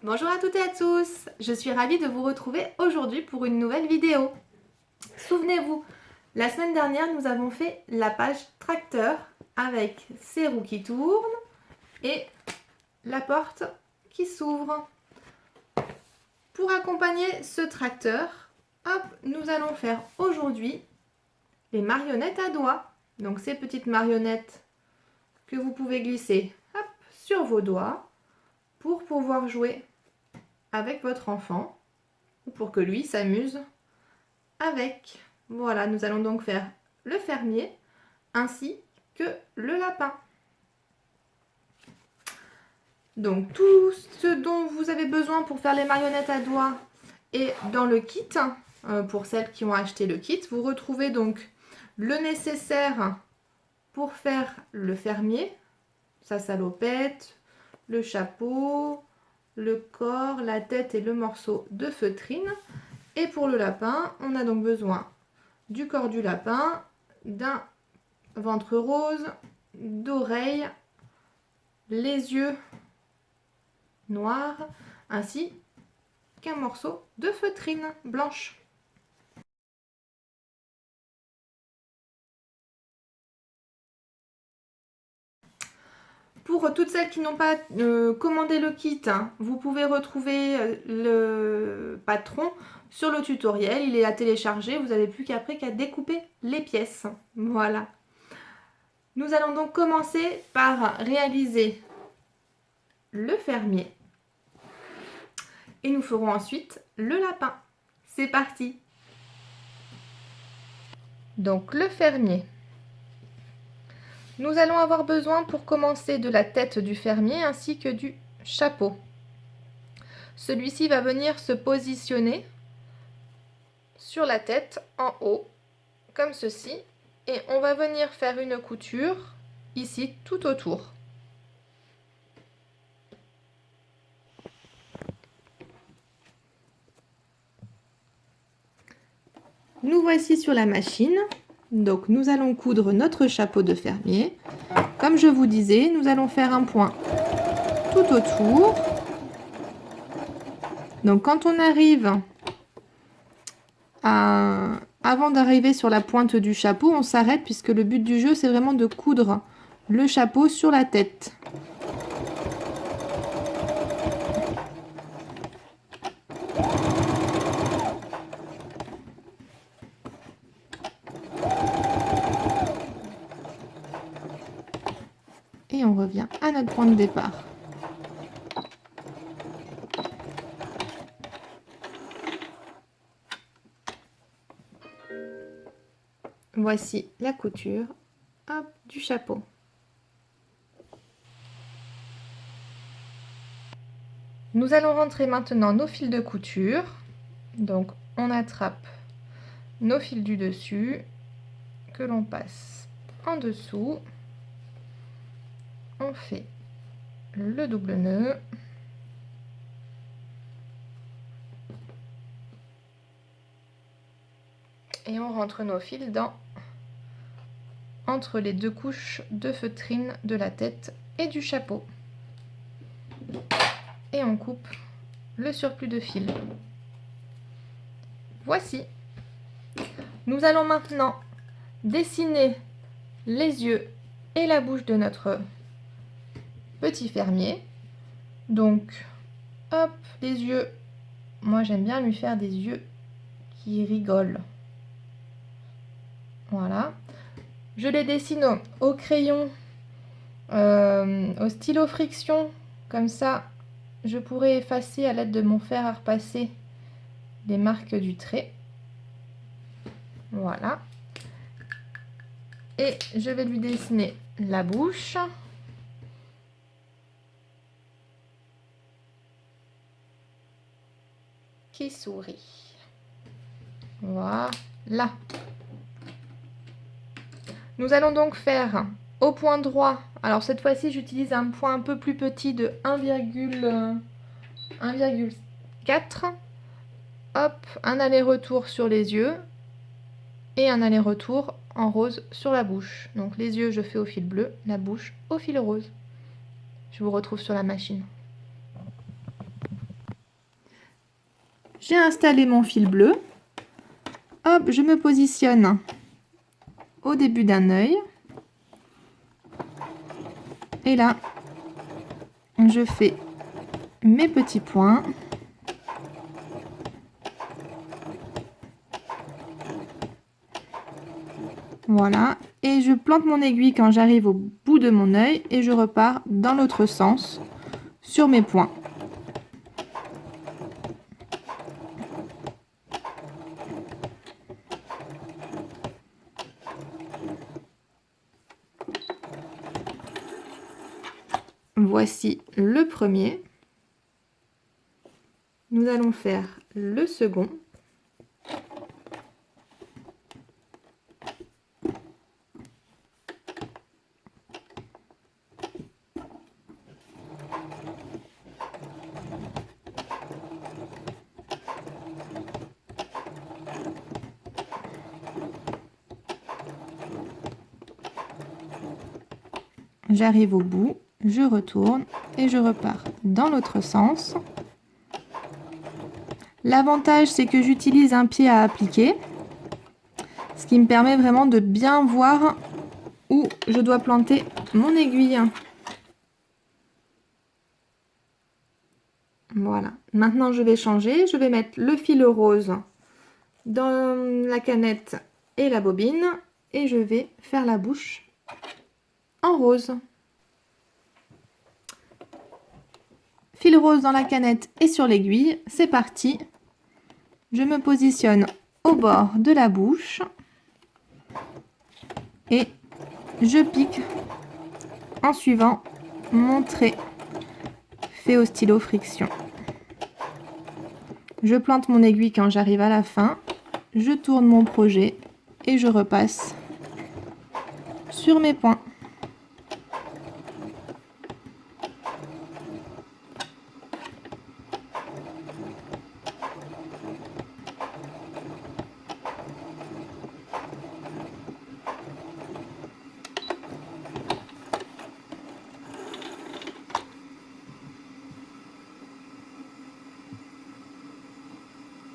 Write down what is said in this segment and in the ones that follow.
Bonjour à toutes et à tous, je suis ravie de vous retrouver aujourd'hui pour une nouvelle vidéo. Souvenez-vous, la semaine dernière nous avons fait la page tracteur avec ses roues qui tournent et la porte qui s'ouvre. Pour accompagner ce tracteur, hop, nous allons faire aujourd'hui les marionnettes à doigts. Donc ces petites marionnettes que vous pouvez glisser hop, sur vos doigts pour pouvoir jouer avec votre enfant ou pour que lui s'amuse avec. Voilà, nous allons donc faire le fermier ainsi que le lapin. Donc tout ce dont vous avez besoin pour faire les marionnettes à doigts est dans le kit. Pour celles qui ont acheté le kit, vous retrouvez donc le nécessaire pour faire le fermier, sa salopette, le chapeau, le corps, la tête et le morceau de feutrine. Et pour le lapin, on a donc besoin du corps du lapin, d'un ventre rose, d'oreilles, les yeux noirs, ainsi qu'un morceau de feutrine blanche. Pour toutes celles qui n'ont pas commandé le kit, vous pouvez retrouver le patron sur le tutoriel. Il est à télécharger, vous n'avez plus qu'après qu'à découper les pièces. Voilà. Nous allons donc commencer par réaliser le fermier. Et nous ferons ensuite le lapin. C'est parti! Donc le fermier. Nous allons avoir besoin pour commencer de la tête du fermier ainsi que du chapeau. Celui-ci va venir se positionner sur la tête en haut, comme ceci. Et on va venir faire une couture ici tout autour. Nous voici sur la machine. Donc nous allons coudre notre chapeau de fermier. Comme je vous disais, nous allons faire un point tout autour. Donc quand on arrive avant d'arriver sur la pointe du chapeau, on s'arrête puisque le but du jeu c'est vraiment de coudre le chapeau sur la tête. Et on revient à notre point de départ. Voici la couture hop, du chapeau. Nous allons rentrer maintenant nos fils de couture. Donc on attrape nos fils du dessus que l'on passe en dessous. On fait le double nœud. Et on rentre nos fils entre les deux couches de feutrine de la tête et du chapeau. Et on coupe le surplus de fil. Voici. Nous allons maintenant dessiner les yeux et la bouche de notre petit fermier. Donc, hop, les yeux. Moi, j'aime bien lui faire des yeux qui rigolent. Voilà. Je les dessine au crayon, au stylo friction. Comme ça, je pourrais effacer à l'aide de mon fer à repasser les marques du trait. Voilà. Et je vais lui dessiner la bouche. Qui sourit. Voilà. Nous allons donc faire au point droit. Alors cette fois-ci, j'utilise un point un peu plus petit de 1,4. Hop, un aller-retour sur les yeux et un aller-retour en rose sur la bouche. Donc les yeux, je fais au fil bleu, la bouche au fil rose. Je vous retrouve sur la machine. J'ai installé mon fil bleu. Hop, je me positionne au début d'un œil. Et là, je fais mes petits points. Voilà, et je plante mon aiguille quand j'arrive au bout de mon œil et je repars dans l'autre sens sur mes points. Voici le premier. Nous allons faire le second. J'arrive au bout, je retourne et je repars dans l'autre sens. L'avantage, c'est que j'utilise un pied à appliquer, ce qui me permet vraiment de bien voir où je dois planter mon aiguille. Voilà, maintenant je vais changer, je vais mettre le fil rose dans la canette et la bobine et je vais faire la bouche en rose. Fil rose dans la canette et sur l'aiguille, c'est parti. Je me positionne au bord de la bouche et je pique en suivant mon trait fait au stylo friction. Je plante mon aiguille quand j'arrive à la fin, je tourne mon projet et je repasse sur mes points.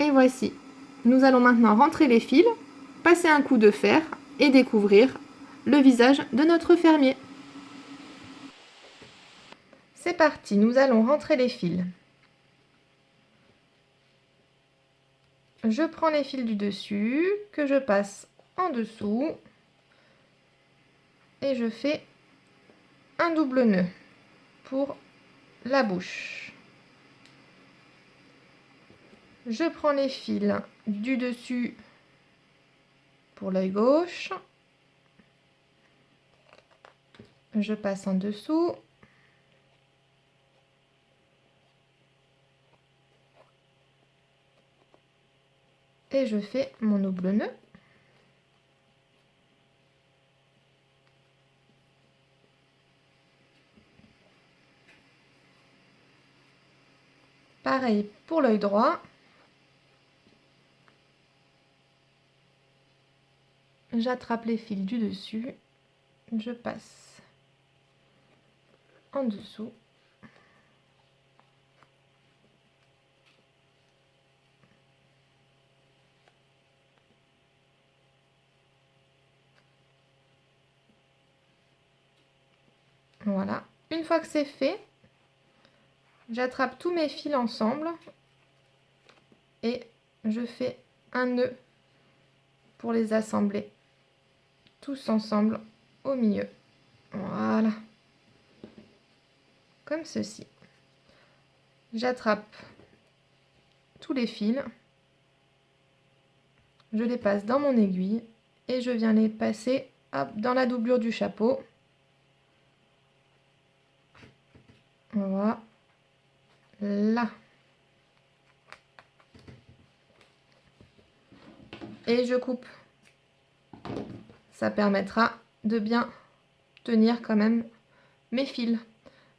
Et voici, nous allons maintenant rentrer les fils, passer un coup de fer et découvrir le visage de notre fermier. C'est parti, nous allons rentrer les fils. Je prends les fils du dessus, que je passe en dessous et je fais un double nœud pour la bouche. Je prends les fils du dessus pour l'œil gauche. Je passe en dessous. Et je fais mon double nœud. Pareil pour l'œil droit. J'attrape les fils du dessus, je passe en dessous. Voilà, une fois que c'est fait, j'attrape tous mes fils ensemble et je fais un nœud pour les assembler tous ensemble au milieu. Voilà, comme ceci. J'attrape tous les fils, je les passe dans mon aiguille et je viens les passer hop, dans la doublure du chapeau. Voilà. Là. Et je coupe. Ça permettra de bien tenir quand même mes fils.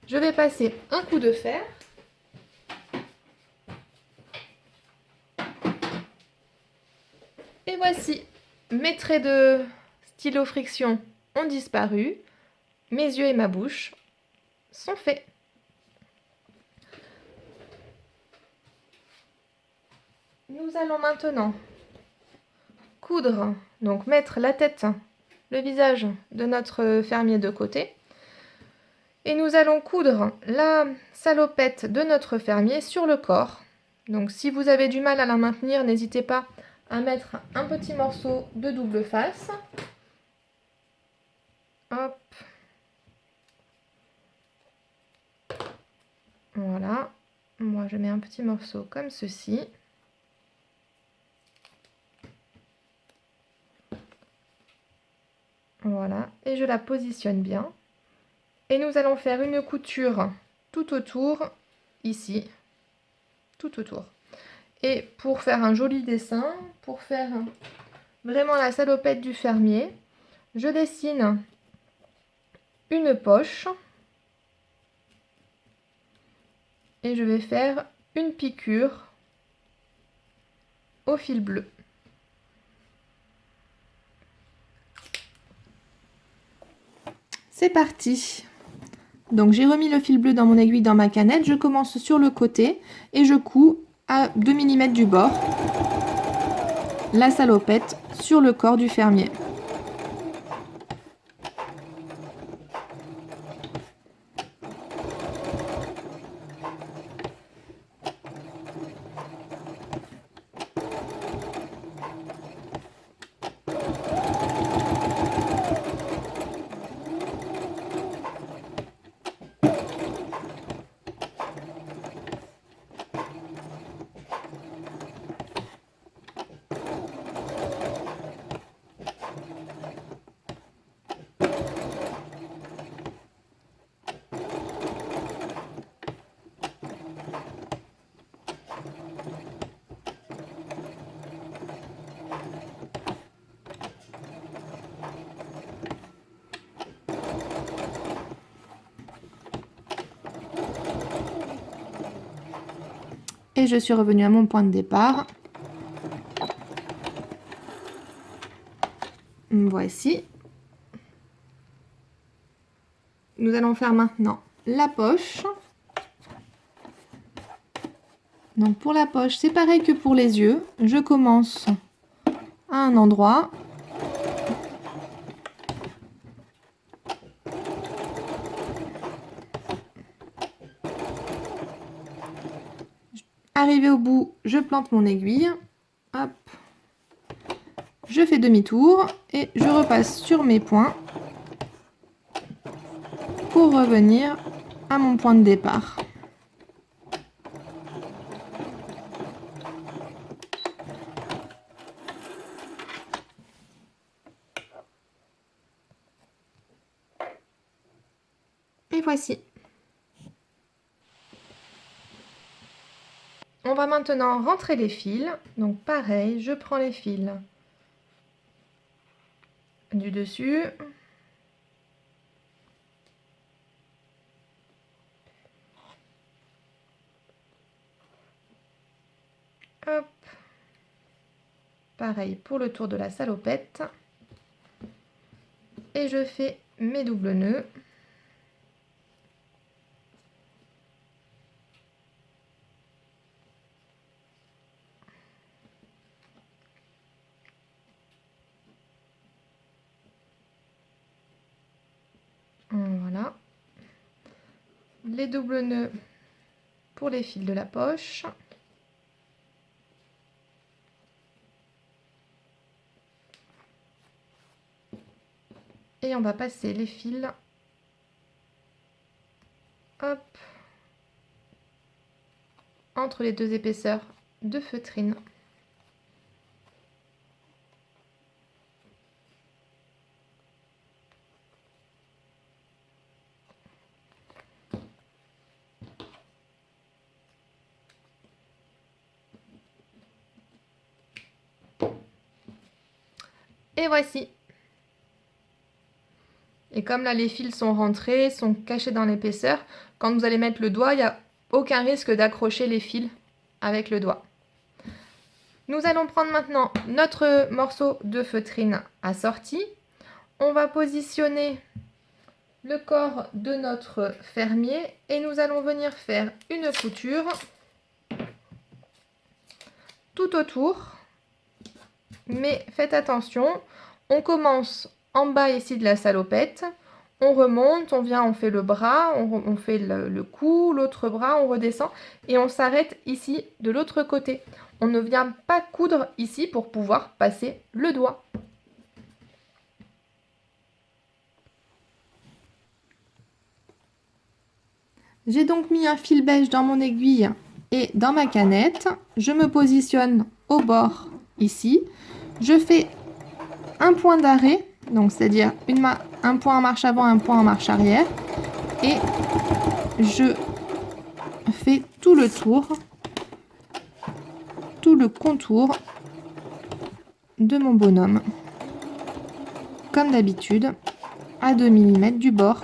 Je vais passer un coup de fer. Et voici, mes traits de stylo friction ont disparu. Mes yeux et ma bouche sont faits. Nous allons maintenant coudre, donc mettre la tête, le visage de notre fermier de côté. Et nous allons coudre la salopette de notre fermier sur le corps. Donc si vous avez du mal à la maintenir, n'hésitez pas à mettre un petit morceau de double face. Hop. Voilà. Moi je mets un petit morceau comme ceci. Voilà. Et je la positionne bien. Et nous allons faire une couture tout autour, ici, tout autour. Et pour faire un joli dessin, pour faire vraiment la salopette du fermier, je dessine une poche et je vais faire une piqûre au fil bleu. C'est parti! Donc j'ai remis le fil bleu dans mon aiguille dans ma canette, je commence sur le côté et je couds à 2 mm du bord la salopette sur le corps du fermier. Et je suis revenue à mon point de départ. Voici. Nous allons faire maintenant la poche. Donc pour la poche, c'est pareil que pour les yeux. Je commence à un endroit. Arrivé au bout, je plante mon aiguille. Hop. Je fais demi-tour et je repasse sur mes points pour revenir à mon point de départ. Et voici. On va maintenant rentrer les fils. Donc pareil, je prends les fils du dessus. Hop. Pareil pour le tour de la salopette. Et je fais mes doubles nœuds. Voilà. Les doubles nœuds pour les fils de la poche. Et on va passer les fils, hop, entre les deux épaisseurs de feutrine. Et voici. Et comme là les fils sont rentrés, sont cachés dans l'épaisseur, quand vous allez mettre le doigt, il n'y a aucun risque d'accrocher les fils avec le doigt. Nous allons prendre maintenant notre morceau de feutrine assorti. On va positionner le corps de notre fermier et nous allons venir faire une couture tout autour. Mais faites attention, on commence en bas ici de la salopette. On remonte, on vient, on fait le bras, on fait le cou, l'autre bras, on redescend. Et on s'arrête ici de l'autre côté. On ne vient pas coudre ici pour pouvoir passer le doigt. J'ai donc mis un fil beige dans mon aiguille et dans ma canette. Je me positionne au bord ici. Je fais un point d'arrêt, donc c'est-à-dire un point en marche avant, un point en marche arrière. Et je fais tout le tour, tout le contour de mon bonhomme. Comme d'habitude, à 2 mm du bord.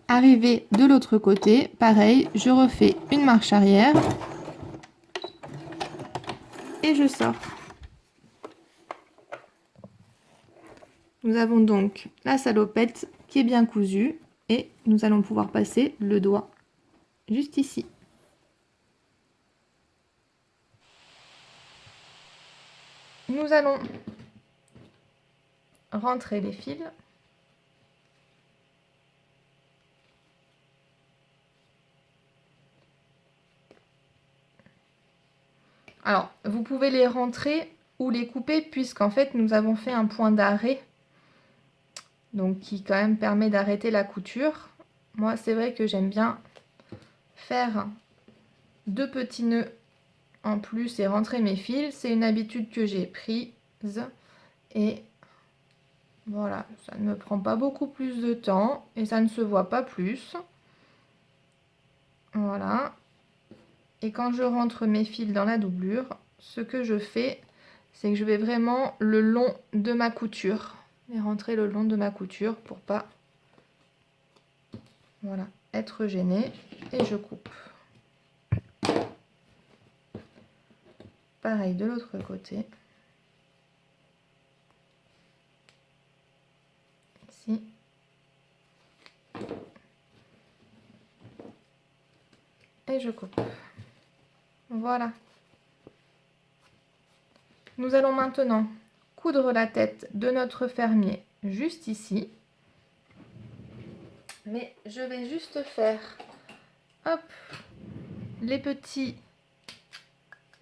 Arrivé de l'autre côté, pareil, je refais une marche arrière et je sors. Nous avons donc la salopette qui est bien cousue et nous allons pouvoir passer le doigt juste ici. Nous allons rentrer les fils. Alors, vous pouvez les rentrer ou les couper puisqu'en fait, nous avons fait un point d'arrêt. Donc, qui quand même permet d'arrêter la couture. Moi, c'est vrai que j'aime bien faire 2 petits nœuds en plus et rentrer mes fils. C'est une habitude que j'ai prise. Et voilà, ça ne me prend pas beaucoup plus de temps et ça ne se voit pas plus. Voilà. Et quand je rentre mes fils dans la doublure, ce que je fais, c'est que je vais vraiment le long de ma couture. Et rentrer le long de ma couture pour pas, voilà, être gênée. Et je coupe. Pareil de l'autre côté. Ici. Et je coupe. Voilà. Nous allons maintenant coudre la tête de notre fermier juste ici. Mais je vais juste faire, hop, les petits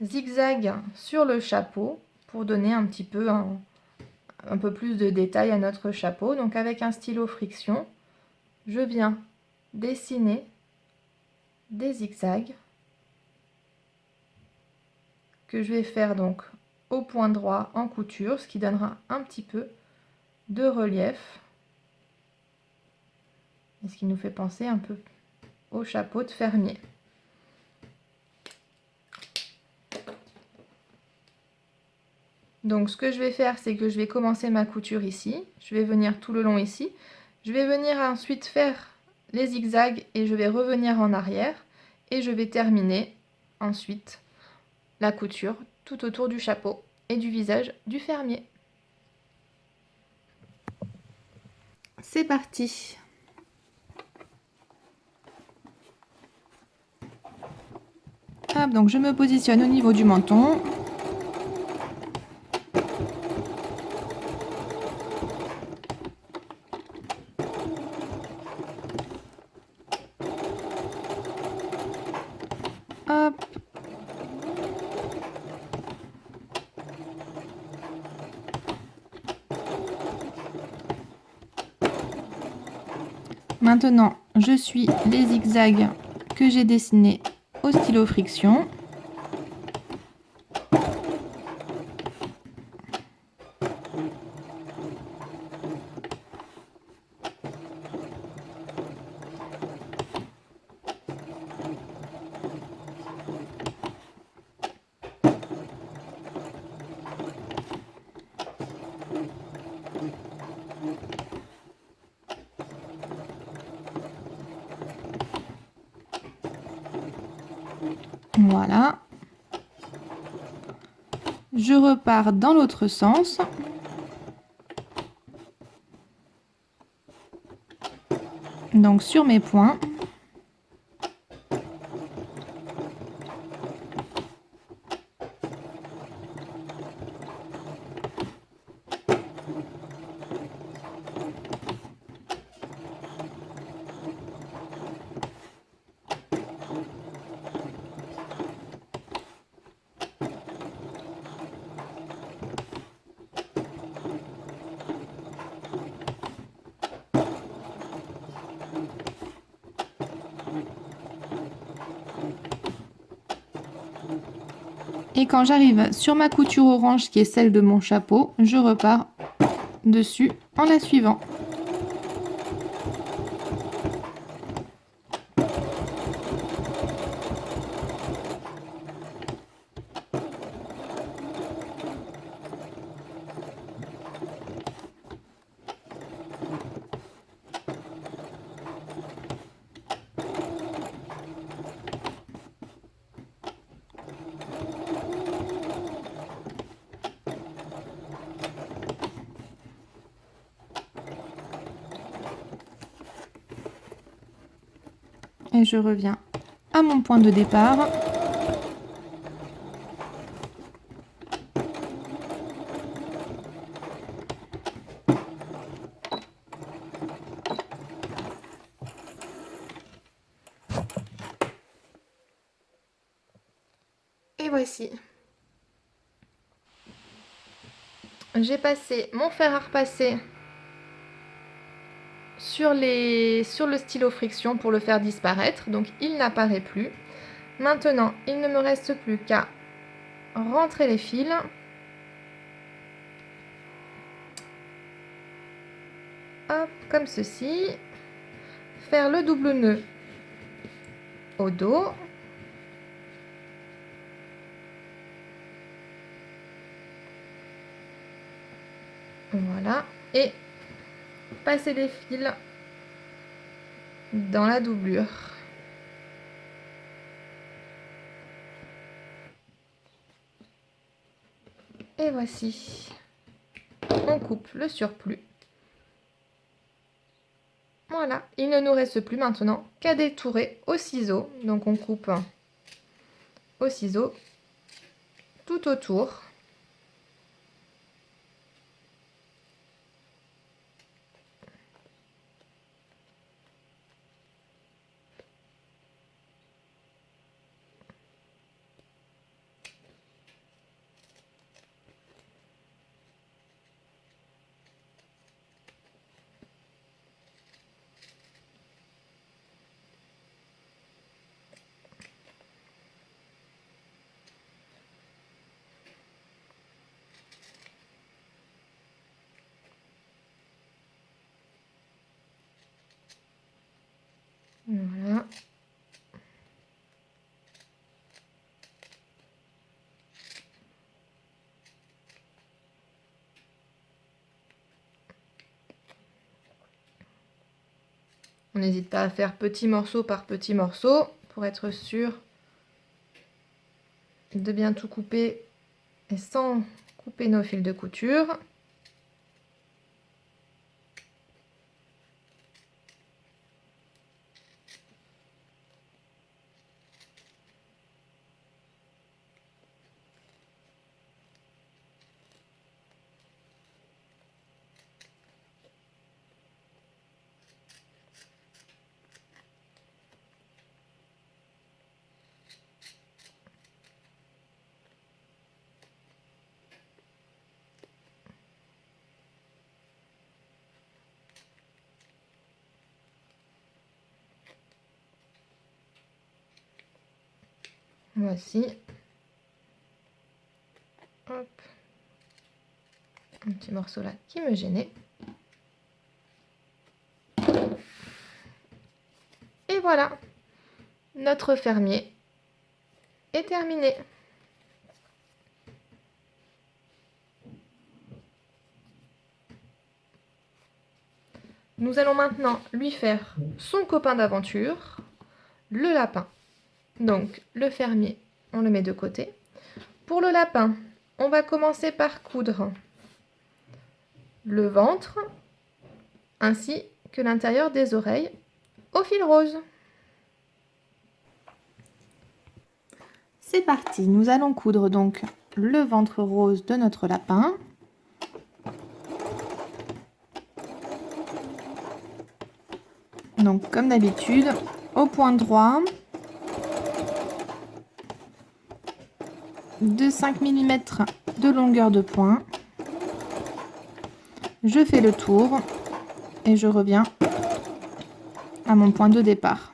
zigzags sur le chapeau pour donner un petit peu un peu plus de détails à notre chapeau. Donc avec un stylo friction, je viens dessiner des zigzags que je vais faire donc au point droit en couture, ce qui donnera un petit peu de relief et ce qui nous fait penser un peu au chapeau de fermier. Donc ce que je vais faire, c'est que je vais commencer ma couture ici, je vais venir tout le long ici, je vais venir ensuite faire les zigzags et je vais revenir en arrière et je vais terminer ensuite la couture tout autour du chapeau et du visage du fermier. C'est parti. Hop, donc je me positionne au niveau du menton. Hop. Maintenant, je suis les zigzags que j'ai dessinés au stylo friction. Voilà. Je repars dans l'autre sens. Donc sur mes points. Et quand j'arrive sur ma couture orange qui est celle de mon chapeau, je repars dessus en la suivant. Et je reviens à mon point de départ. Et voici. J'ai passé mon fer à repasser sur le stylo friction pour le faire disparaître, donc il n'apparaît plus. Maintenant, il ne me reste plus qu'à rentrer les fils. Hop, comme ceci. Faire le double nœud au dos. Voilà. Et passer les fils dans la doublure. Et voici. On coupe le surplus. Voilà, il ne nous reste plus maintenant qu'à détourer au ciseau. Donc on coupe au ciseau tout autour. Voilà. On n'hésite pas à faire petit morceau par petit morceau pour être sûr de bien tout couper et sans couper nos fils de couture. Voici. Hop. Un petit morceau là qui me gênait. Et voilà. Notre fermier est terminé. Nous allons maintenant lui faire son copain d'aventure, le lapin. Donc le fermier, on le met de côté. Pour le lapin, on va commencer par coudre le ventre ainsi que l'intérieur des oreilles au fil rose. C'est parti, nous allons coudre donc le ventre rose de notre lapin. Donc comme d'habitude, au point droit de 5 mm de longueur de point. Je fais le tour et je reviens à mon point de départ.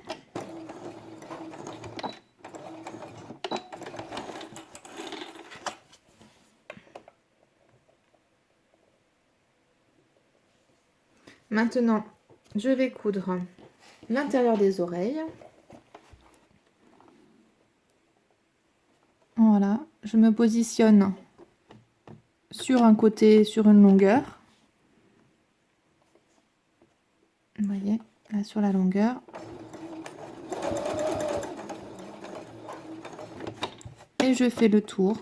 Maintenant, je vais coudre l'intérieur des oreilles. Voilà, je me positionne sur un côté, sur une longueur. Vous voyez, là sur la longueur. Et je fais le tour.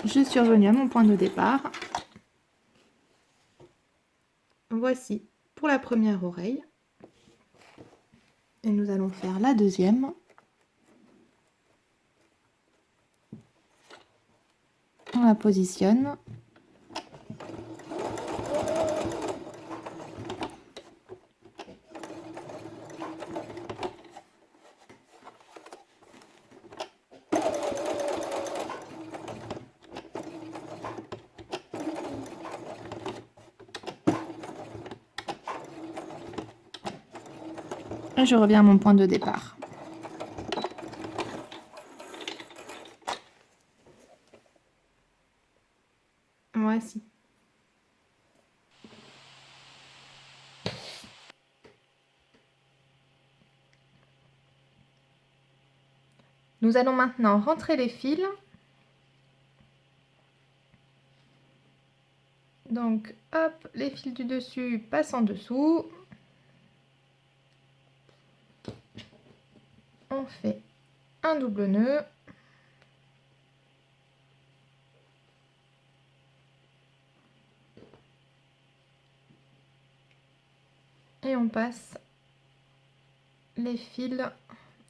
Je suis revenue à mon point de départ. Voici pour la première oreille. Et nous allons faire la deuxième. On la positionne. Et je reviens à mon point de départ. Voici. Nous allons maintenant rentrer les fils. Donc, hop, les fils du dessus passent en dessous. On fait un double nœud. Et on passe les fils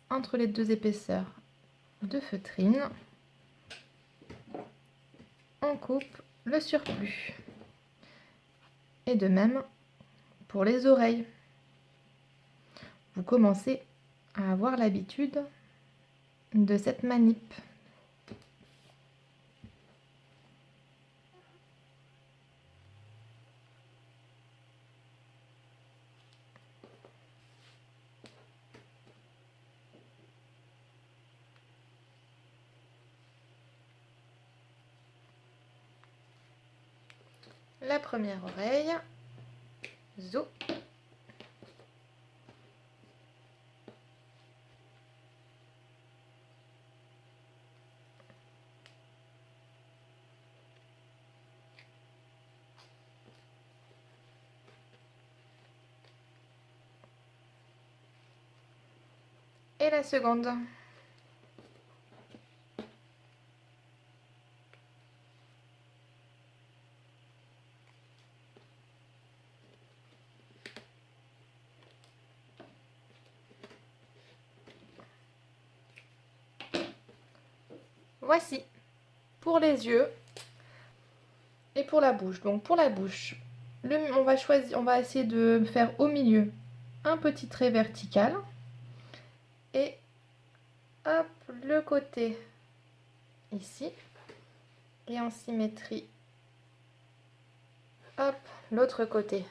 entre les deux épaisseurs de feutrine. On coupe le surplus. Et de même pour les oreilles. Vous commencez à avoir l'habitude de cette manip. La première oreille, zo. Et la seconde. Voici pour les yeux et pour la bouche. Donc pour la bouche, on va essayer de faire au milieu un petit trait vertical et hop, le côté ici et en symétrie, hop, l'autre côté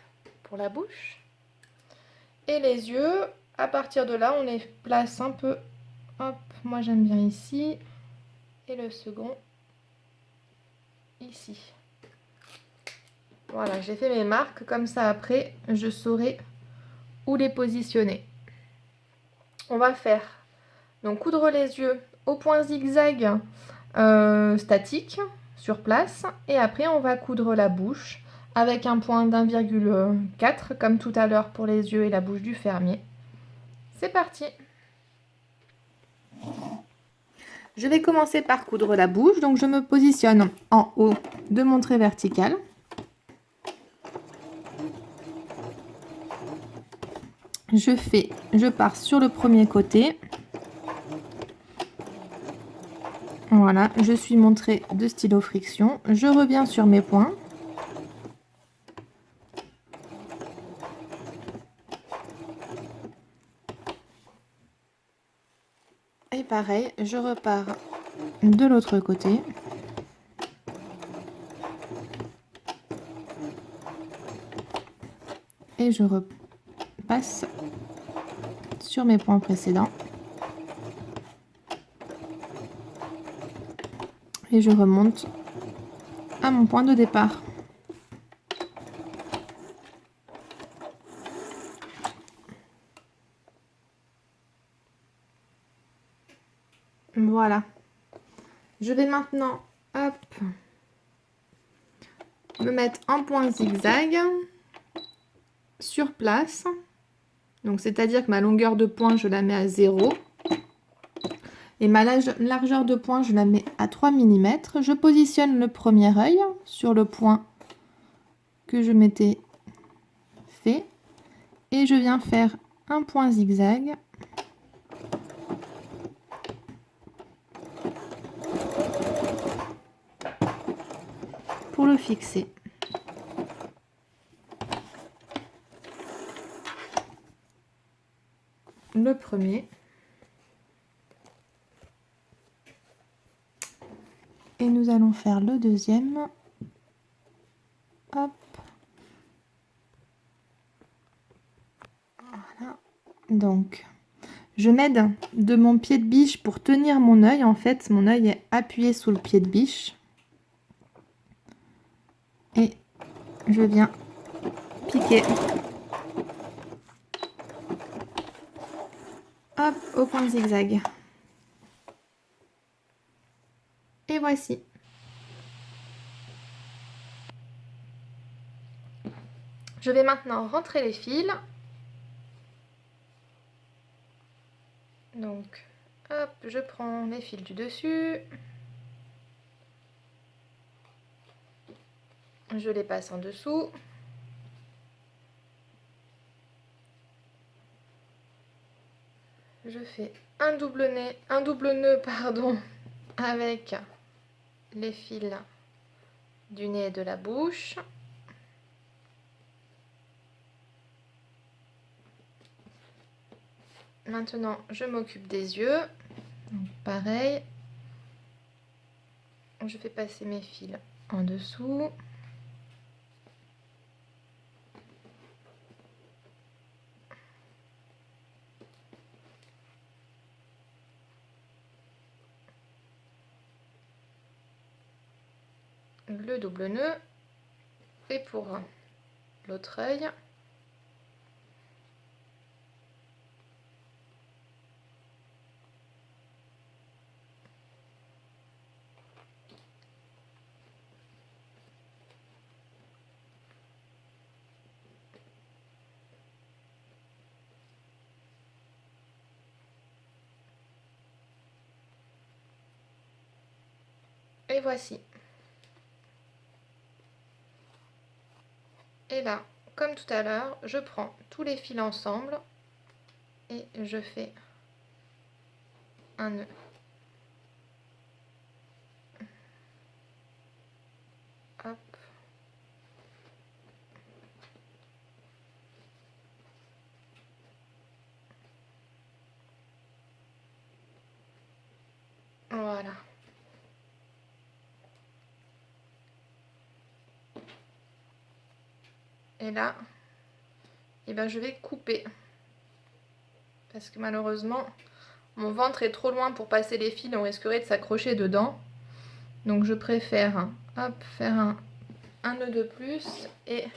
pour la bouche. Et les yeux, à partir de là, on les place un peu, hop, moi j'aime bien ici. Et le second ici. Voilà, j'ai fait mes marques, comme ça après je saurai où les positionner. On va faire Donc coudre les yeux au point zigzag statique sur place. Et après on va coudre la bouche avec un point d'1,4 comme tout à l'heure pour les yeux et la bouche du fermier. C'est parti! Je vais commencer par coudre la bouche, donc je me positionne en haut de mon trait vertical. Je pars sur le premier côté. Voilà, je suis mon trait de stylo friction. Je reviens sur mes points. Et pareil, je repars de l'autre côté. Et je repasse sur mes points précédents. Et je remonte à mon point de départ. Voilà. Je vais maintenant, hop, me mettre en point zigzag sur place. Donc c'est-à-dire que ma longueur de point, je la mets à 0. Et ma largeur de point, je la mets à 3 mm. Je positionne le premier œil sur le point que je m'étais fait. Et je viens faire un point zigzag. Pour le fixer. Le premier. Et nous allons faire le deuxième. Hop. Voilà. Donc, je m'aide de mon pied de biche pour tenir mon œil. En fait, mon œil est appuyé sous le pied de biche. Et je viens piquer. Hop, au point zigzag. Et voici. Je vais maintenant rentrer les fils. Donc, hop, je prends les fils du dessus. Je les passe en dessous. Je fais un double nœud, pardon, avec les fils du nez et de la bouche. Maintenant, je m'occupe des yeux. Donc, pareil, je fais passer mes fils en dessous. Le double nœud. Et pour l'autre œil, et voici. Et là, comme tout à l'heure, je prends tous les fils ensemble et je fais un nœud. Hop. Voilà. Et là, eh ben, je vais couper. Parce que malheureusement, mon ventre est trop loin pour passer les fils, on risquerait de s'accrocher dedans. Donc je préfère, hop, faire un nœud de plus et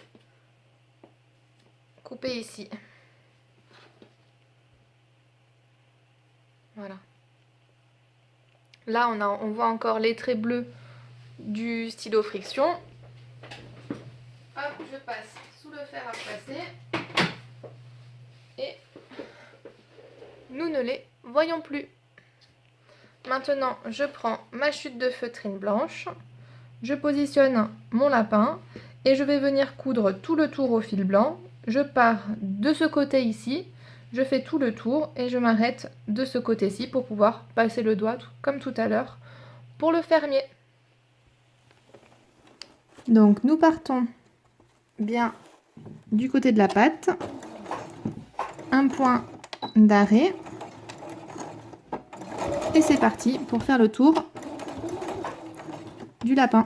couper ici. Voilà. Là, on voit encore les traits bleus du stylo friction. Hop, je passe sous le fer à repasser. Et nous ne les voyons plus. Maintenant, je prends ma chute de feutrine blanche. Je positionne mon lapin et je vais venir coudre tout le tour au fil blanc. Je pars de ce côté ici, je fais tout le tour et je m'arrête de ce côté-ci pour pouvoir passer le doigt comme tout à l'heure pour le fermier. Donc nous partons bien du côté de la patte, un point d'arrêt et c'est parti pour faire le tour du lapin.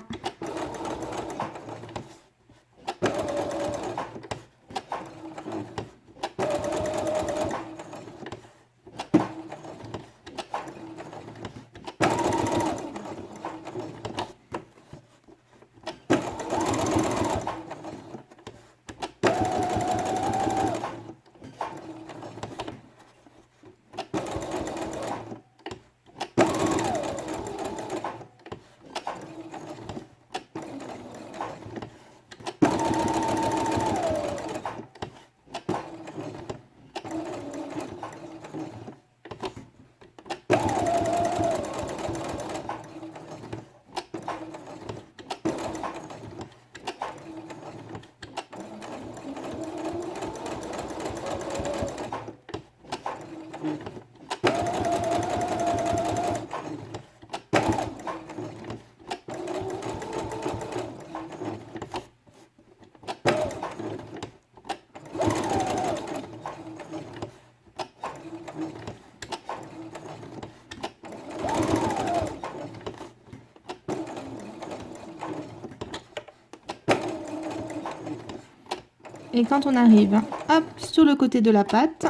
Et quand on arrive, hop, sur le côté de la patte,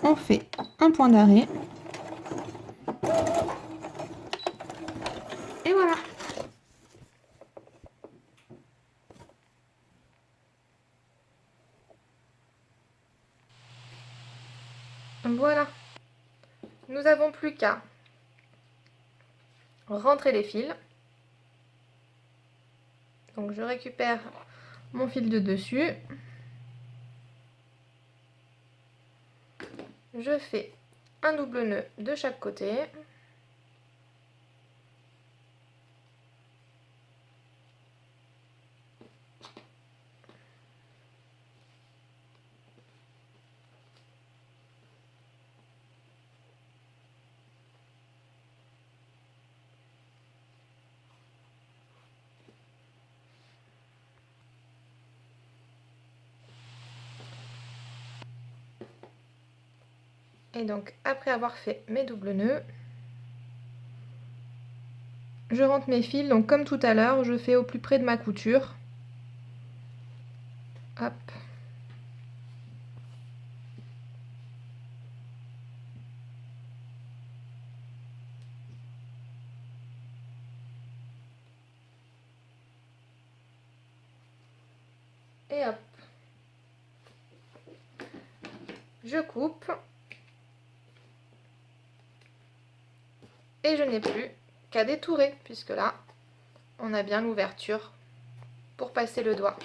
on fait un point d'arrêt. Et voilà. Voilà. Nous n'avons plus qu'à rentrer les fils. Donc je récupère mon fil de dessus. Je fais un double nœud de chaque côté. Et donc après avoir fait mes doubles nœuds, je rentre mes fils. Donc comme tout à l'heure, je fais au plus près de ma couture. Hop. Et hop. Je coupe. Et je n'ai plus qu'à détourer, puisque là, on a bien l'ouverture pour passer le doigt.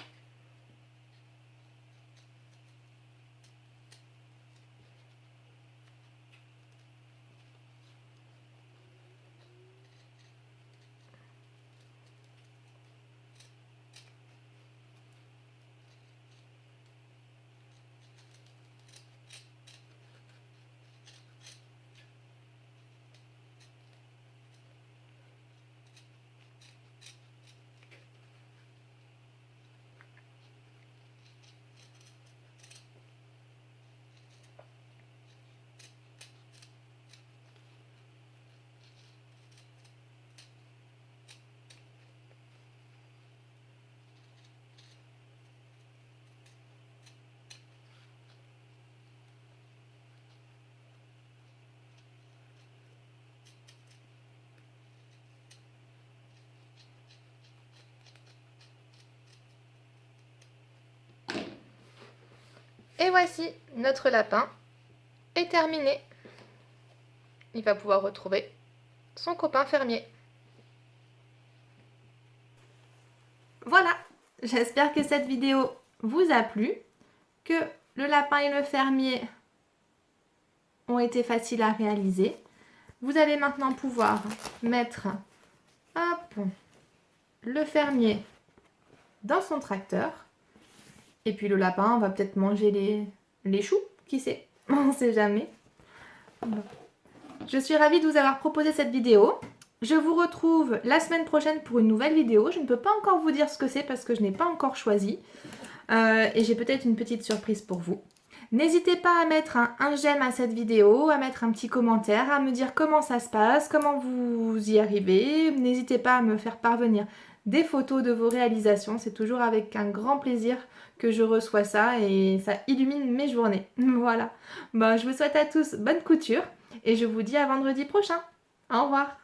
Et voici, notre lapin est terminé. Il va pouvoir retrouver son copain fermier. Voilà, j'espère que cette vidéo vous a plu, que le lapin et le fermier ont été faciles à réaliser. Vous allez maintenant pouvoir mettre hop, le fermier dans son tracteur. Et puis le lapin va peut-être manger les choux, qui sait, on ne sait jamais. Je suis ravie de vous avoir proposé cette vidéo. Je vous retrouve la semaine prochaine pour une nouvelle vidéo. Je ne peux pas encore vous dire ce que c'est parce que je n'ai pas encore choisi. Et j'ai peut-être une petite surprise pour vous. N'hésitez pas à mettre un j'aime à cette vidéo, à mettre un petit commentaire, à me dire comment ça se passe, comment vous y arrivez. N'hésitez pas à me faire parvenir des photos de vos réalisations. C'est toujours avec un grand plaisir que je reçois ça et ça illumine mes journées. Voilà. Bon, je vous souhaite à tous bonne couture et je vous dis à vendredi prochain. Au revoir.